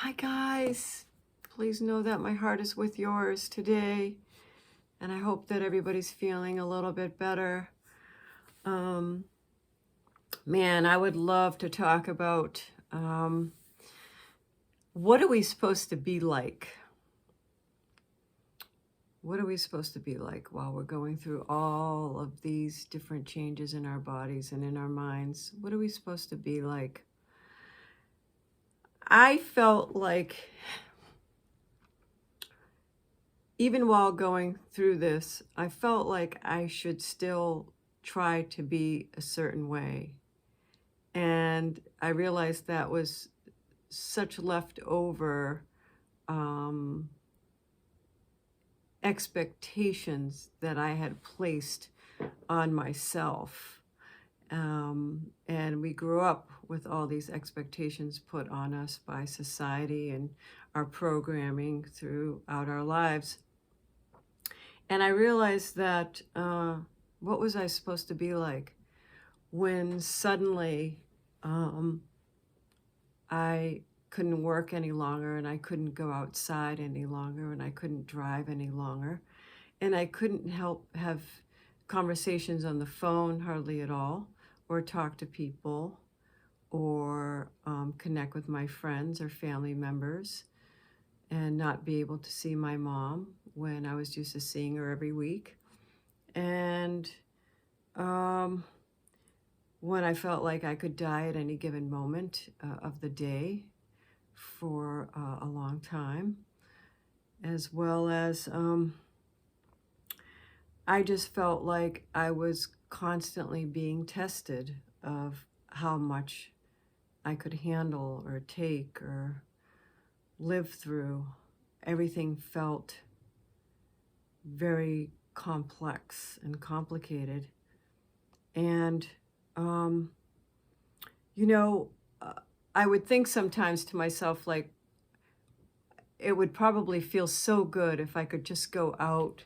Hi, guys. Please know that my heart is with yours today, and I hope that everybody's feeling a little bit better. Man, I would love to talk about what are we supposed to be like? What are we supposed to be like while we're going through all of these different changes in our bodies and in our minds? What are we supposed to be like? I felt like even while going through this, I felt like I should still try to be a certain way. And I realized that was such leftover um, expectations that I had placed on myself. And we grew up with all these expectations put on us by society and our programming throughout our lives. And I realized that what was I supposed to be like when suddenly I couldn't work any longer, and I couldn't go outside any longer, and I couldn't drive any longer, and I couldn't have conversations on the phone hardly at all, or talk to people, or connect with my friends or family members, and not be able to see my mom when I was used to seeing her every week. And when I felt like I could die at any given moment of the day for a long time, as well as I just felt like I was constantly being tested of how much I could handle or take or live through. Everything felt very complex and complicated. And, you know, I would think sometimes to myself, like, it would probably feel so good if I could just go out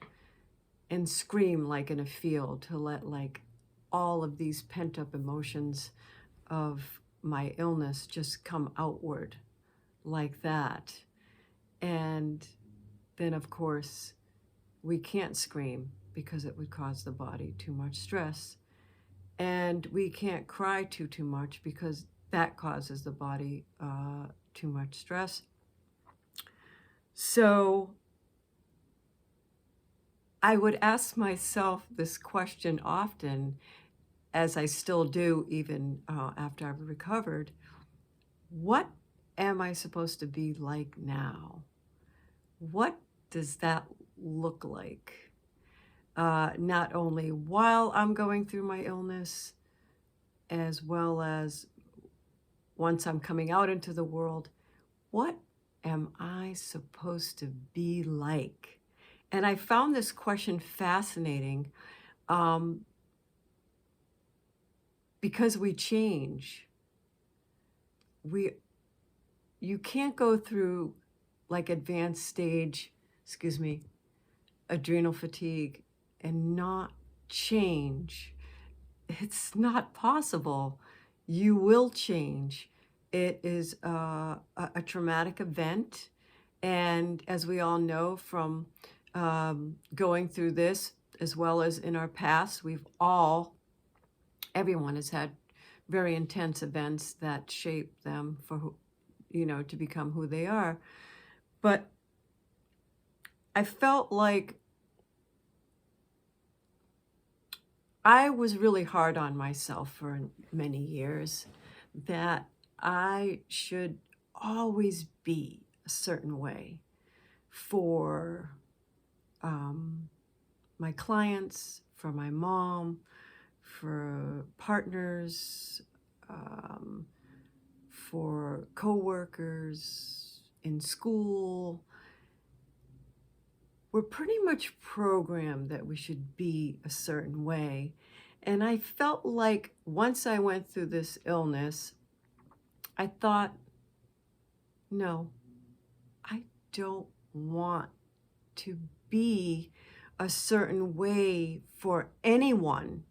and scream like in a field to let like all of these pent up emotions of my illness just come outward like that. And then, of course, we can't scream because it would cause the body too much stress. And we can't cry too much because that causes the body too much stress. So I would ask myself this question often, as I still do even after I've recovered. What am I supposed to be like now? What does that look like? Not only while I'm going through my illness, as well as once I'm coming out into the world, what am I supposed to be like? And I found this question fascinating because we change. You can't go through like advanced stage, adrenal fatigue and not change. It's not possible. You will change. It is a traumatic event. And as we all know from going through this, as well as in our past, everyone has had very intense events that shape them for to become who they are. But I felt like I was really hard on myself for many years, that I should always be a certain way for my clients, for my mom, for partners, for coworkers in school. We're pretty much programmed that we should be a certain way. And I felt like once I went through this illness, I thought, no, I don't want to be a certain way for anyone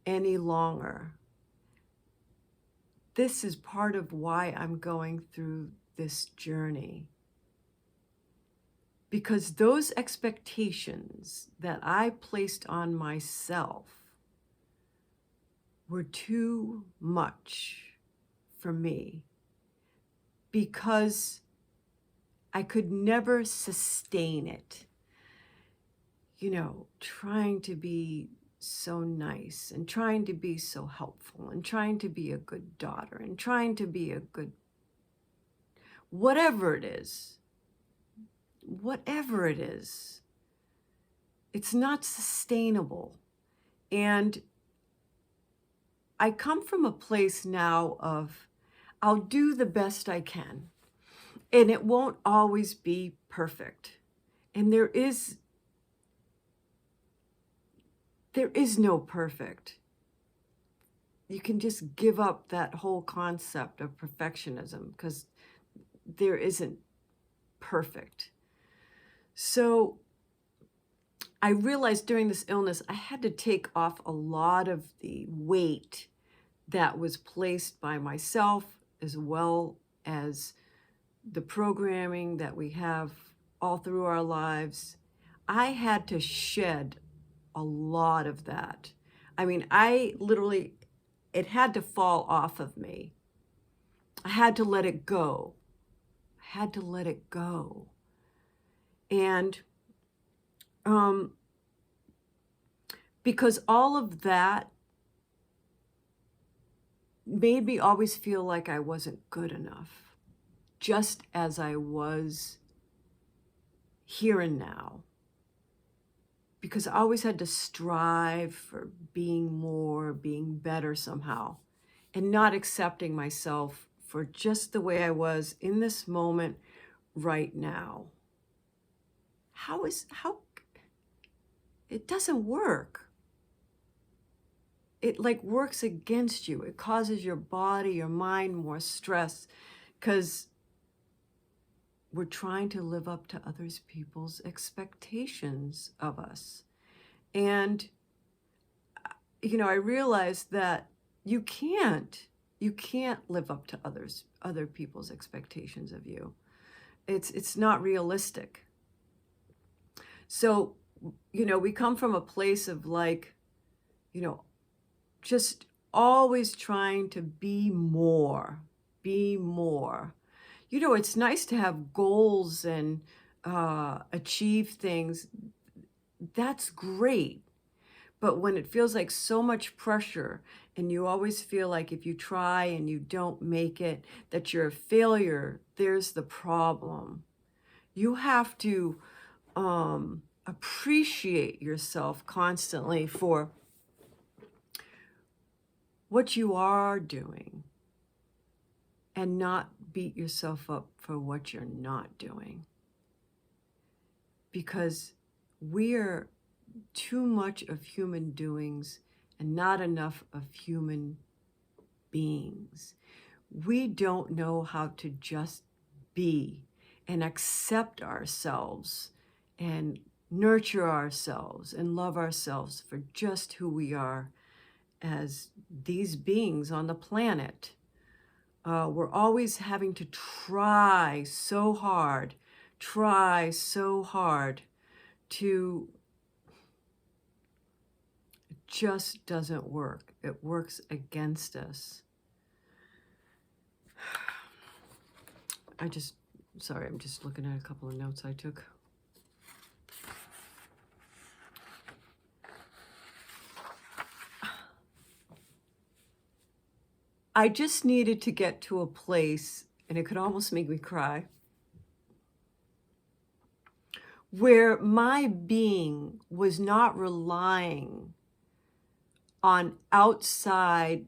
any longer. This is part of why I'm going through this journey. Because those expectations that I placed on myself were too much for me, because I could never sustain it. Trying to be so nice and trying to be so helpful and trying to be a good daughter and trying to be a good, whatever it is, it's not sustainable. And I come from a place now of, I'll do the best I can, and it won't always be perfect. And there is no perfect. You can just give up that whole concept of perfectionism, because there isn't perfect. So I realized during this illness, I had to take off a lot of the weight that was placed by myself, as well as the programming that we have all through our lives. I had to shed a lot of that. I mean, it had to fall off of me. I had to let it go. And because all of that made me always feel like I wasn't good enough, just as I was here and now. Because I always had to strive for being more, being better somehow, and not accepting myself for just the way I was in this moment right now. It doesn't work. It works against you. It causes your body, your mind more stress, because we're trying to live up to other people's expectations of us. And, I realized that you can't live up to other people's expectations of you. It's not realistic. So, we come from a place of just always trying to be more. It's nice to have goals and achieve things. That's great. But when it feels like so much pressure, and you always feel like if you try and you don't make it, that you're a failure, there's the problem. You have to appreciate yourself constantly for what you are doing, and not beat yourself up for what you're not doing. Because we're too much of human doings and not enough of human beings. We don't know how to just be and accept ourselves and nurture ourselves and love ourselves for just who we are as these beings on the planet. We're always having to try so hard to, it just doesn't work. It works against us. I'm just looking at a couple of notes I took. I just needed to get to a place, and it could almost make me cry, where my being was not relying on outside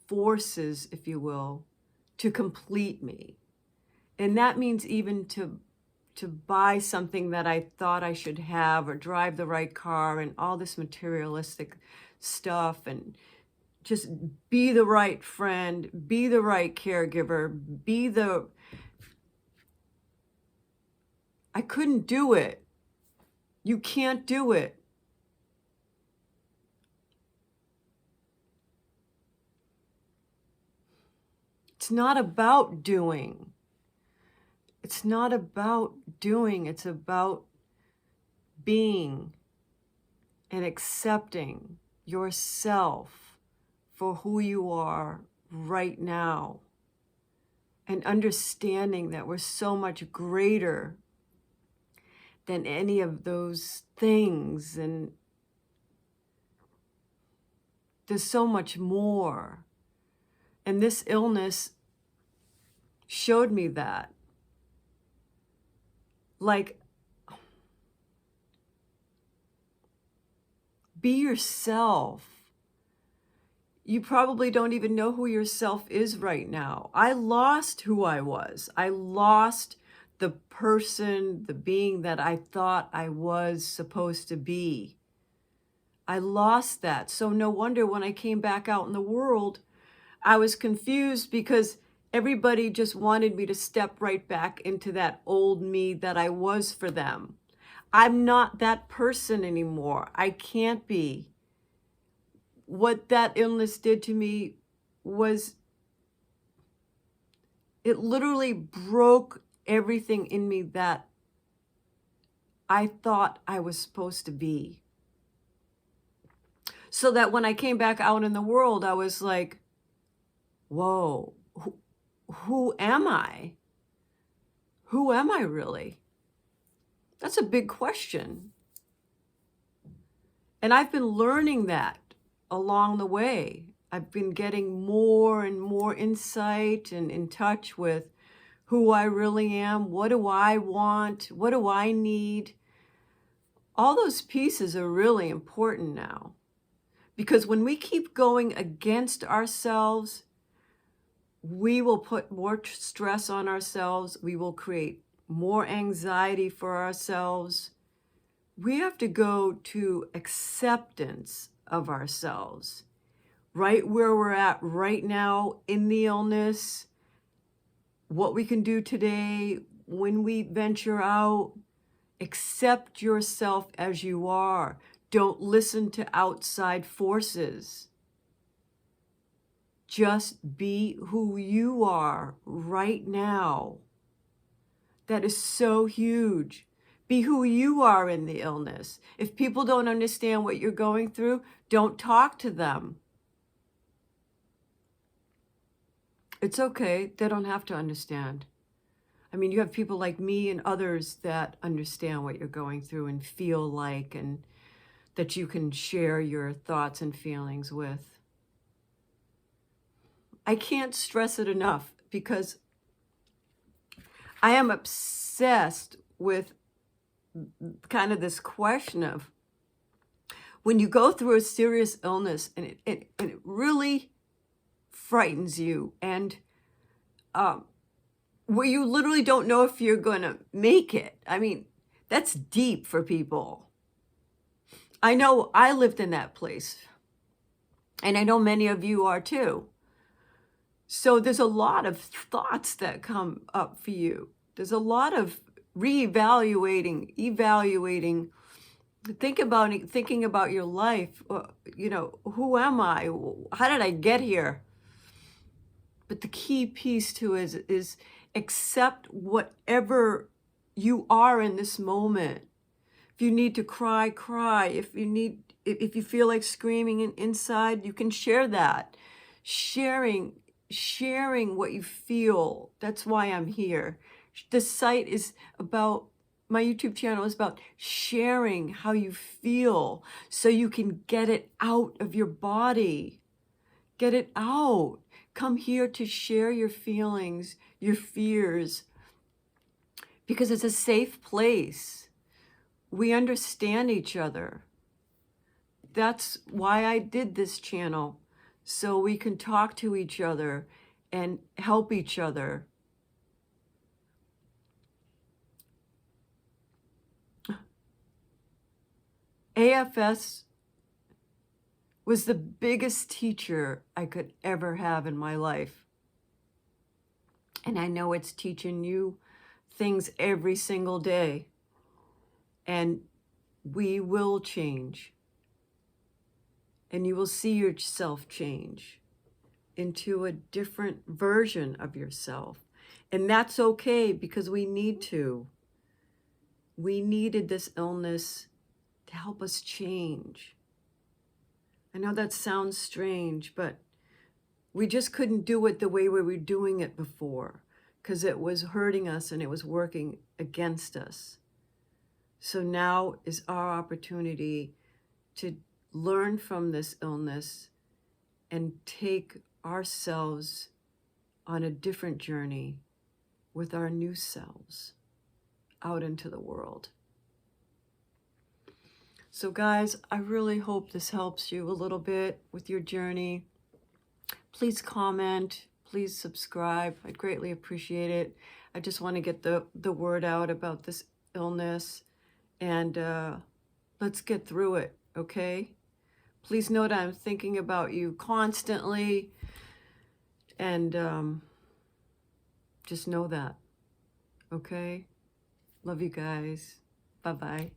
forces, if you will, to complete me. And that means even to buy something that I thought I should have, or drive the right car, and all this materialistic stuff, and just be the right friend, be the right caregiver, I couldn't do it. You can't do it. It's not about doing. It's not about doing, it's about being and accepting yourself for who you are right now, and understanding that we're so much greater than any of those things, and there's so much more. And this illness showed me that. Like, be yourself. You probably don't even know who yourself is right now. I lost who I was. I lost the person, the being that I thought I was supposed to be. I lost that. So no wonder when I came back out in the world, I was confused because everybody just wanted me to step right back into that old me that I was for them. I'm not that person anymore. I can't be. What that illness did to me was, it literally broke everything in me that I thought I was supposed to be. So that when I came back out in the world, I was like, whoa, who am I? Who am I really? That's a big question. And I've been learning that along the way. I've been getting more and more insight and in touch with who I really am. What do I want? What do I need? All those pieces are really important now. Because when we keep going against ourselves, we will put more stress on ourselves. We will create more anxiety for ourselves. We have to go to acceptance of ourselves, right where we're at right now in the illness, what we can do today, when we venture out. Accept yourself as you are. Don't listen to outside forces. Just be who you are right now. That is so huge. Be who you are in the illness. If people don't understand what you're going through, don't talk to them. It's okay. They don't have to understand. I mean, you have people like me and others that understand what you're going through and feel like, and that you can share your thoughts and feelings with. I can't stress it enough because I am obsessed with kind of this question of, when you go through a serious illness and it really frightens you, and where you literally don't know if you're going to make it. I mean, that's deep for people. I know I lived in that place, and I know many of you are too. So there's a lot of thoughts that come up for you. There's a lot of reevaluating, evaluating, thinking about your life. Who am I? How did I get here? But the key piece to it is accept whatever you are in this moment. If you need to cry, cry. If you feel like screaming inside, you can share that. Sharing what you feel. That's why I'm here. The site is about, my YouTube channel is about sharing how you feel so you can get it out of your body. Get it out. Come here to share your feelings, your fears, because it's a safe place. We understand each other. That's why I did this channel, so we can talk to each other and help each other. AFS was the biggest teacher I could ever have in my life. And I know it's teaching you things every single day. And we will change. And you will see yourself change into a different version of yourself. And that's okay, because we need to. We needed this illness to help us change. I know that sounds strange, but we just couldn't do it the way we were doing it before, because it was hurting us and it was working against us. So now is our opportunity to learn from this illness and take ourselves on a different journey with our new selves out into the world. So guys, I really hope this helps you a little bit with your journey. Please comment, please subscribe. I'd greatly appreciate it. I just want to get the word out about this illness, and let's get through it, okay? Please know that I'm thinking about you constantly, and just know that, okay? Love you guys. Bye-bye.